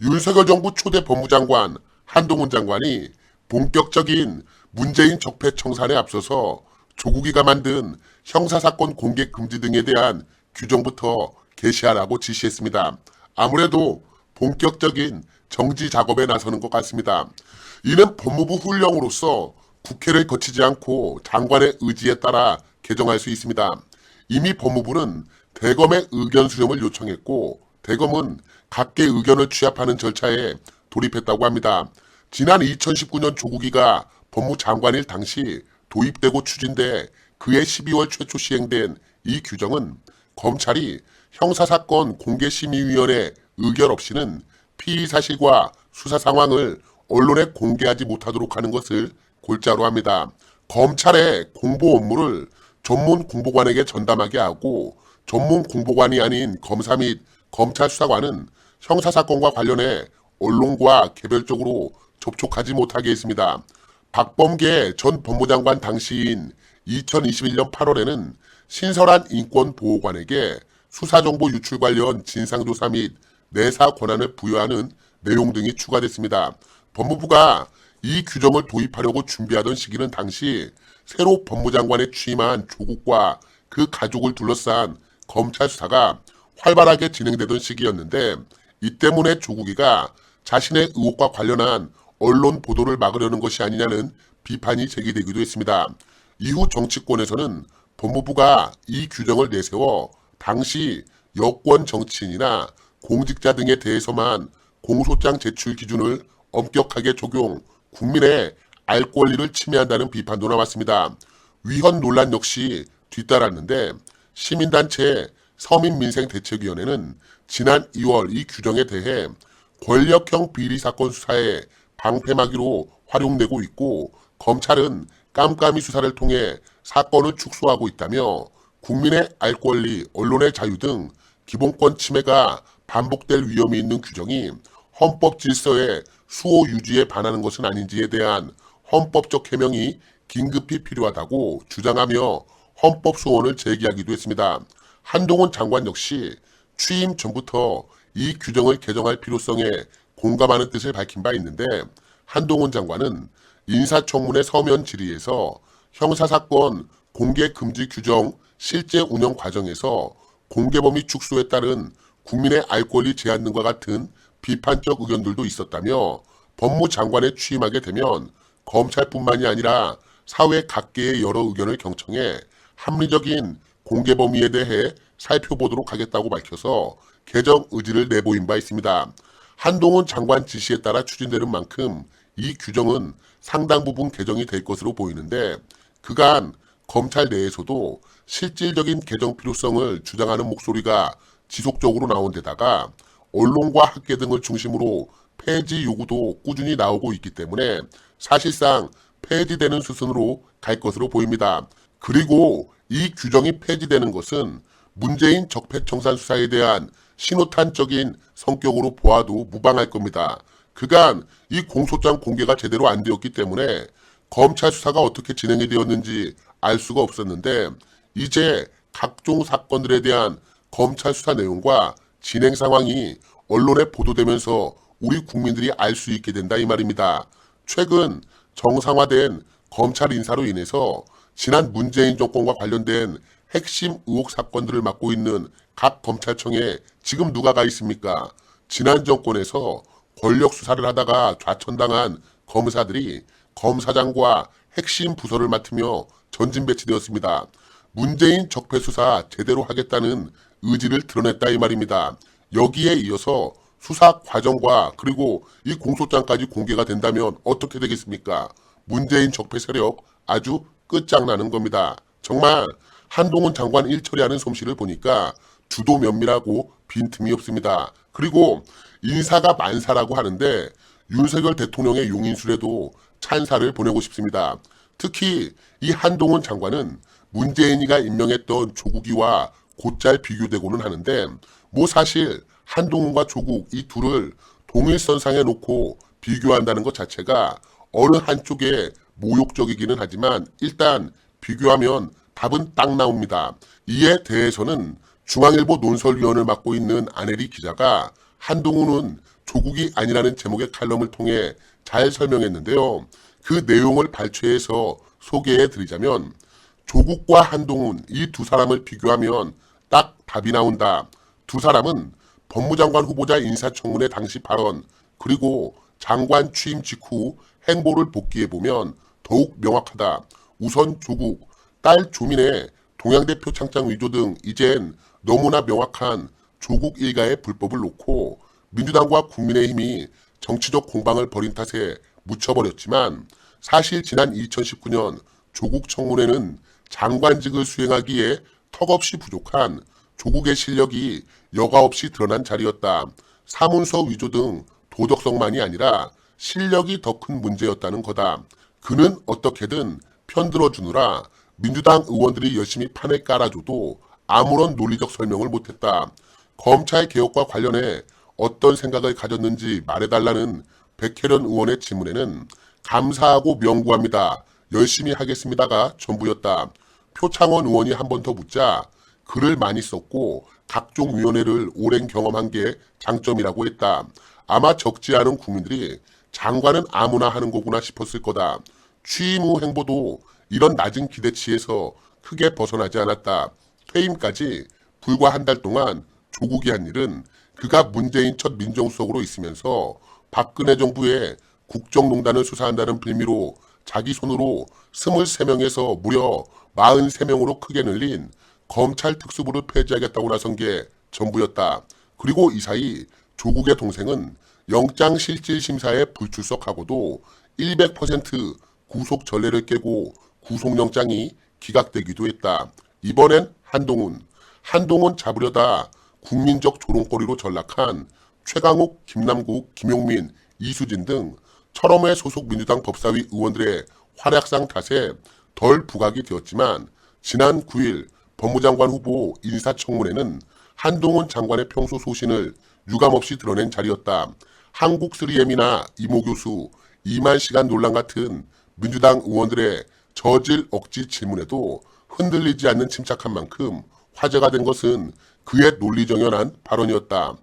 윤석열 정부 초대 법무장관 한동훈 장관이 본격적인 문재인 적폐 청산에 앞서서 조국이가 만든 형사사건 공개 금지 등에 대한 규정부터 개시하라고 지시했습니다. 아무래도 본격적인 정지 작업에 나서는 것 같습니다. 이는 법무부 훈령으로서 국회를 거치지 않고 장관의 의지에 따라 개정할 수 있습니다. 이미 법무부는 대검의 의견 수렴을 요청했고 대검은 각계 의견을 취합하는 절차에 돌입했다고 합니다. 지난 2019년 조국이가 법무장관일 당시 도입되고 추진돼 그해 12월 최초 시행된 이 규정은 검찰이 형사사건 공개심의위원회 의결 없이는 피의 사실과 수사 상황을 언론에 공개하지 못하도록 하는 것을 골자로 합니다. 검찰의 공보 업무를 전문 공보관에게 전담하게 하고 전문 공보관이 아닌 검사 및 검찰 수사관은 형사사건과 관련해 언론과 개별적으로 접촉하지 못하게 했습니다. 박범계 전 법무장관 당시인 2021년 8월에는 신설한 인권보호관에게 수사정보 유출 관련 진상조사 및 내사 권한을 부여하는 내용 등이 추가됐습니다. 법무부가 이 규정을 도입하려고 준비하던 시기는 당시 새로 법무장관에 취임한 조국과 그 가족을 둘러싼 검찰 수사가 활발하게 진행되던 시기였는데 이 때문에 조국이가 자신의 의혹과 관련한 언론 보도를 막으려는 것이 아니냐는 비판이 제기되기도 했습니다. 이후 정치권에서는 법무부가 이 규정을 내세워 당시 여권 정치인이나 공직자 등에 대해서만 공소장 제출 기준을 엄격하게 적용, 국민의 알 권리를 침해한다는 비판도 나왔습니다. 위헌 논란 역시 뒤따랐는데 시민단체 서민민생대책위원회는 지난 2월 이 규정에 대해 권력형 비리사건 수사에 방패막이로 활용되고 있고 검찰은 깜깜이 수사를 통해 사건을 축소하고 있다며 국민의 알 권리, 언론의 자유 등 기본권 침해가 반복될 위험이 있는 규정이 헌법 질서의 수호 유지에 반하는 것은 아닌지에 대한 헌법적 해명이 긴급히 필요하다고 주장하며 헌법 소원을 제기하기도 했습니다. 한동훈 장관 역시 취임 전부터 이 규정을 개정할 필요성에 공감하는 뜻을 밝힌 바 있는데 한동훈 장관은 인사청문회 서면 질의에서 형사사건 공개 금지 규정 실제 운영 과정에서 공개 범위 축소에 따른 국민의 알 권리 제한 등과 같은 비판적 의견들도 있었다며 법무장관에 취임하게 되면 검찰뿐만이 아니라 사회 각계의 여러 의견을 경청해 합리적인 공개 범위에 대해 살펴보도록 하겠다고 밝혀서 개정 의지를 내보인 바 있습니다. 한동훈 장관 지시에 따라 추진되는 만큼 이 규정은 상당 부분 개정이 될 것으로 보이는데 그간 검찰 내에서도 실질적인 개정 필요성을 주장하는 목소리가 지속적으로 나온 데다가 언론과 학계 등을 중심으로 폐지 요구도 꾸준히 나오고 있기 때문에 사실상 폐지되는 수순으로 갈 것으로 보입니다. 그리고 이 규정이 폐지되는 것은 문재인 적폐청산 수사에 대한 신호탄적인 성격으로 보아도 무방할 겁니다. 그간 이 공소장 공개가 제대로 안 되었기 때문에 검찰 수사가 어떻게 진행이 되었는지 알 수가 없었는데 이제 각종 사건들에 대한 검찰 수사 내용과 진행 상황이 언론에 보도되면서 우리 국민들이 알 수 있게 된다 이 말입니다. 최근 정상화된 검찰 인사로 인해서 지난 문재인 정권과 관련된 핵심 의혹 사건들을 맡고 있는 각 검찰청에 지금 누가 가 있습니까? 지난 정권에서 권력 수사를 하다가 좌천당한 검사들이 검사장과 핵심 부서를 맡으며 전진 배치되었습니다. 문재인 적폐 수사 제대로 하겠다는 의지를 드러냈다 이 말입니다. 여기에 이어서 수사 과정과 그리고 이 공소장까지 공개가 된다면 어떻게 되겠습니까? 문재인 적폐 세력 아주 끝장나는 겁니다. 정말 한동훈 장관 일 처리하는 솜씨를 보니까 주도 면밀하고 빈틈이 없습니다. 그리고 인사가 만사라고 하는데 윤석열 대통령의 용인술에도 찬사를 보내고 싶습니다. 특히 이 한동훈 장관은 문재인이가 임명했던 조국이와 곧잘 비교되고는 하는데 뭐 사실 한동훈과 조국 이 둘을 동일선상에 놓고 비교한다는 것 자체가 어느 한쪽에 모욕적이기는 하지만 일단 비교하면 답은 딱 나옵니다. 이에 대해서는 중앙일보 논설위원을 맡고 있는 안혜리 기자가 한동훈은 조국이 아니라는 제목의 칼럼을 통해 잘 설명했는데요. 그 내용을 발췌해서 소개해드리자면 조국과 한동훈 이 두 사람을 비교하면 딱 답이 나온다. 두 사람은 법무장관 후보자 인사청문회 당시 발언 그리고 장관 취임 직후 행보를 복기해보면 더욱 명확하다. 우선 조국, 딸 조민의 동양대표 창장 위조 등 이젠 너무나 명확한 조국 일가의 불법을 놓고 민주당과 국민의힘이 정치적 공방을 벌인 탓에 묻혀버렸지만 사실 지난 2019년 조국 청문회는 장관직을 수행하기에 턱없이 부족한 조국의 실력이 여과 없이 드러난 자리였다. 사문서 위조 등 도덕성만이 아니라 실력이 더 큰 문제였다는 거다. 그는 어떻게든 편들어주느라 민주당 의원들이 열심히 판을 깔아줘도 아무런 논리적 설명을 못했다. 검찰 개혁과 관련해 어떤 생각을 가졌는지 말해달라는 백혜련 의원의 질문에는 감사하고 명구합니다. 열심히 하겠습니다가 전부였다. 표창원 의원이 한 번 더 묻자 글을 많이 썼고 각종 위원회를 오랜 경험한 게 장점이라고 했다. 아마 적지 않은 국민들이 장관은 아무나 하는 거구나 싶었을 거다. 취임 후 행보도 이런 낮은 기대치에서 크게 벗어나지 않았다. 퇴임까지 불과 한 달 동안 조국이 한 일은 그가 문재인 첫 민정수석으로 있으면서 박근혜 정부의 국정농단을 수사한다는 빌미로 자기 손으로 23명에서 무려 43명으로 크게 늘린 검찰 특수부를 폐지하겠다고 나선 게 전부였다. 그리고 이 사이 조국의 동생은 영장실질심사에 불출석하고도 100% 구속 전례를 깨고 구속영장이 기각되기도 했다. 이번엔 한동훈 잡으려다 국민적 조롱거리로 전락한 최강욱, 김남국, 김용민, 이수진 등 철험회 소속 민주당 법사위 의원들의 활약상 탓에 덜 부각이 되었지만 지난 9일 법무장관 후보 인사청문회는 한동훈 장관의 평소 소신을 유감없이 드러낸 자리였다. 한국 3M이나 이모 교수, 이만 시간 논란 같은 민주당 의원들의 저질 억지 질문에도 흔들리지 않는 침착한 만큼 화제가 된 것은 그의 논리정연한 발언이었다.